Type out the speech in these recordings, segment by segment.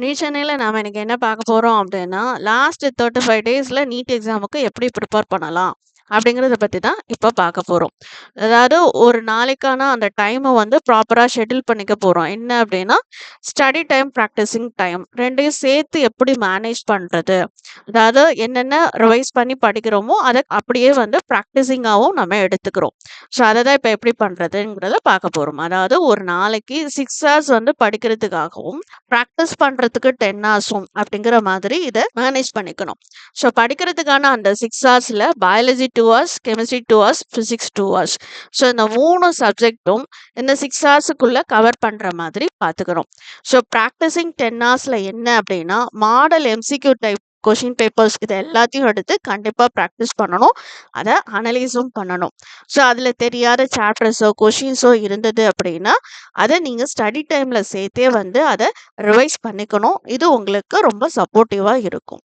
NEET சென்னையில நாம இன்னைக்கு என்ன பார்க்க போறோம் அப்படின்னா, லாஸ்ட் 35 டேஸ்ல நீட் எக்ஸாமுக்கு எப்படி ப்ரிப்பேர் பண்ணலாம்? அப்படிங்கிறத பத்தி தான் இப்ப பார்க்க போறோம். அதாவது ஒரு நாளைக்கான அந்த டைம வந்து ப்ராப்பரா ஷெட்யூல் பண்ணிக்க போறோம். என்ன அப்படின்னா, ஸ்டடி டைம், பிராக்டிசிங் டைம் 2யும் சேர்த்து எப்படி மேனேஜ் பண்றது? அதாவது என்னென்ன ரிவைஸ் பண்ணி படிக்கிறோமோ, அத அப்படியே வந்து பிராக்டிசிங்காவும் நம்ம எடுத்துக்கிறோம். ஸோ, அத தான் இப்ப எப்படி பண்றதுங்கிறத பார்க்க போறோம். அதாவது ஒரு நாளைக்கு 6 ஹார்ஸ் வந்து படிக்கிறதுக்காகவும் ப்ராக்டிஸ் பண்றதுக்கு 10 ஹார்ஸும் அப்படிங்கிற மாதிரி இதை மேனேஜ் பண்ணிக்கணும். ஸோ படிக்கிறதுக்கான அந்த 6 ஹார்ஸில் biology 2 hours, chemistry 2 hours, physics 2 hours. So இந்த 3 சப்ஜெக்ட்டும் இந்த 6 ஹார்ஸுக்குள்ள கவர் பண்ணுற மாதிரி பார்த்துக்கணும். ஸோ ப்ராக்டிசிங் 10 ஹார்ஸில் என்ன அப்படின்னா, model MCQ type question papers இது எல்லாத்தையும் எடுத்து கண்டிப்பாக ப்ராக்டிஸ் பண்ணணும். அதை அனலைஸும் பண்ணணும். ஸோ அதில் தெரியாத சாப்டர்ஸோ கொஷின்ஸோ இருந்தது அப்படின்னா அதை நீங்கள் ஸ்டடி டைமில் சேர்த்தே வந்து அதை ரிவைஸ் பண்ணிக்கணும். இது உங்களுக்கு ரொம்ப சப்போர்ட்டிவா இருக்கும்.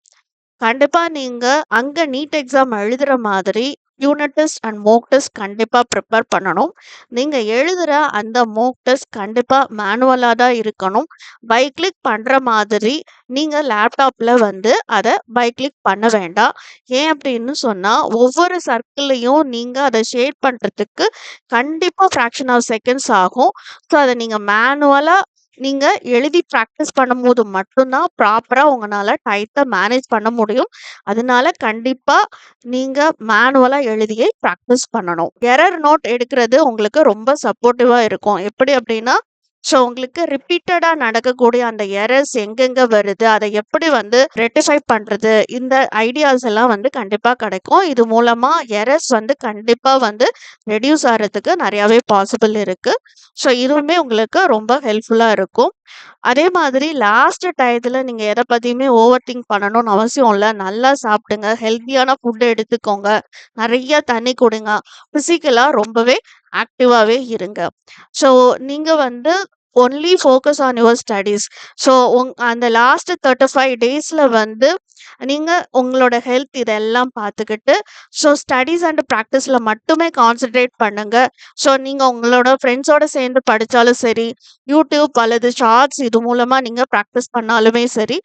கண்டிப்பா நீங்க அங்க நீட் எக்ஸாம் எழுதுற மாதிரி unit test and mock test கண்டிப்பா ப்ரிப்பேர் பண்ணணும். நீங்க எழுதுற அந்த மோக் டெஸ்ட் கண்டிப்பா மேனுவலா தான் இருக்கணும். பை கிளிக் பண்ற மாதிரி நீங்க லேப்டாப்ல வந்து அதை பை கிளிக் பண்ண வேண்டாம். ஏன் அப்படின்னு சொன்னா, ஒவ்வொரு சர்க்கிள்லையும் நீங்க அதை ஷேட் பண்றதுக்கு கண்டிப்பா ஃப்ராக்ஷன் ஆஃப் செகண்ட்ஸ் ஆகும். ஸோ அதை நீங்க மேனுவலா நீங்க எழுதி பிராக்டிஸ் பண்ணும்போது மட்டும் தான் ப்ராப்பரா உங்கனால டயத்த மேனேஜ் பண்ண முடியும். அதனால கண்டிப்பா நீங்க மேனுவலா எழுதியே பிராக்டிஸ் பண்ணணும். எரர் நோட் எடுக்கிறது உங்களுக்கு ரொம்ப சப்போர்ட்டிவா இருக்கும். எப்படி அப்படின்னா, ஸோ உங்களுக்கு ரிப்பீட்டடா நடக்கக்கூடிய அந்த எரர்ஸ் எங்கெங்க வருது, அதை எப்படி வந்து ரெக்டிஃபை பண்றது, இந்த ஐடியாஸ் எல்லாம் வந்து கண்டிப்பா கிடைக்கும். இது மூலமா எரர்ஸ் வந்து கண்டிப்பா வந்து ரெடியூஸ் ஆறதுக்கு நிறையாவே பாசிபிள் இருக்கு. ஸோ இதுவுமே உங்களுக்கு ரொம்ப ஹெல்ப்ஃபுல்லா இருக்கும். அதே மாதிரி லாஸ்ட் டயத்துல நீங்க எத பத்தியுமே ஓவர் திங்க் பண்ணணும்னு அவசியம் இல்ல. நல்லா சாப்பிடுங்க. ஹெல்த்தியான ஃபுட் எடுத்துக்கோங்க. நெறைய தண்ணி குடிங்க. பிசிக்கலா ரொம்பவே ஆக்டிவாவே இருங்க. ஸோ நீங்க வந்து only focus on your studies. So அந்த லாஸ்ட் 35 டேஸ்ல வந்து நீங்க உங்களோட ஹெல்த் இதெல்லாம் பார்த்துக்கிட்டு, ஸோ ஸ்டடீஸ் அண்ட் பிராக்டிஸ்ல மட்டுமே கான்சன்ட்ரேட் பண்ணுங்க. ஸோ நீங்க உங்களோட ஃப்ரெண்ட்ஸோட சேர்ந்து படிச்சாலும் சரி, யூடியூப் அல்லது ஷார்ட்ஸ் இது மூலமா நீங்க பிராக்டிஸ் பண்ணாலுமே சரி,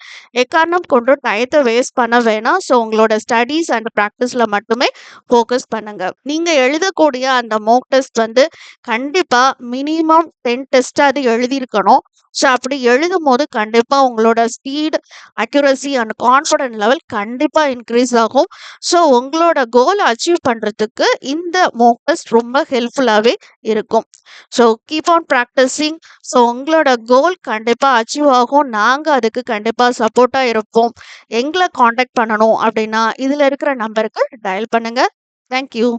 எக்காரணம் கொண்டும் டயத்த வேஸ்ட் பண்ண வேணாம். ஸோ உங்களோட ஸ்டடீஸ் அண்ட் பிராக்டிஸ்ல மட்டுமே ஃபோக்கஸ் பண்ணுங்க. நீங்க எழுதக்கூடிய அந்த மோக் டெஸ்ட் வந்து கண்டிப்பா மினிமம் 10 டெஸ்ட்டாவது எழுதியிருக்கணும். ஸோ அப்படி எழுதும்போது கண்டிப்பா உங்களோட speed, accuracy and confident level கண்டிப்பா இன்க்ரீஸ் ஆகும். ஸோ உங்களோட கோல் அச்சீவ் பண்றதுக்கு இந்த மோக் டெஸ்ட் ரொம்ப ஹெல்ப்ஃபுல்லாவே இருக்கும். So keep on practising. So உங்களோட கோல் கண்டிப்பா அச்சீவ் ஆகும். நாங்க அதுக்கு கண்டிப்பா சப்போர்ட்டா இருப்போம். எங்கள கான்டாக்ட் பண்ணணும் அப்படின்னா, இதுல இருக்கிற நம்பருக்கு டயல் பண்ணுங்க. Thank you.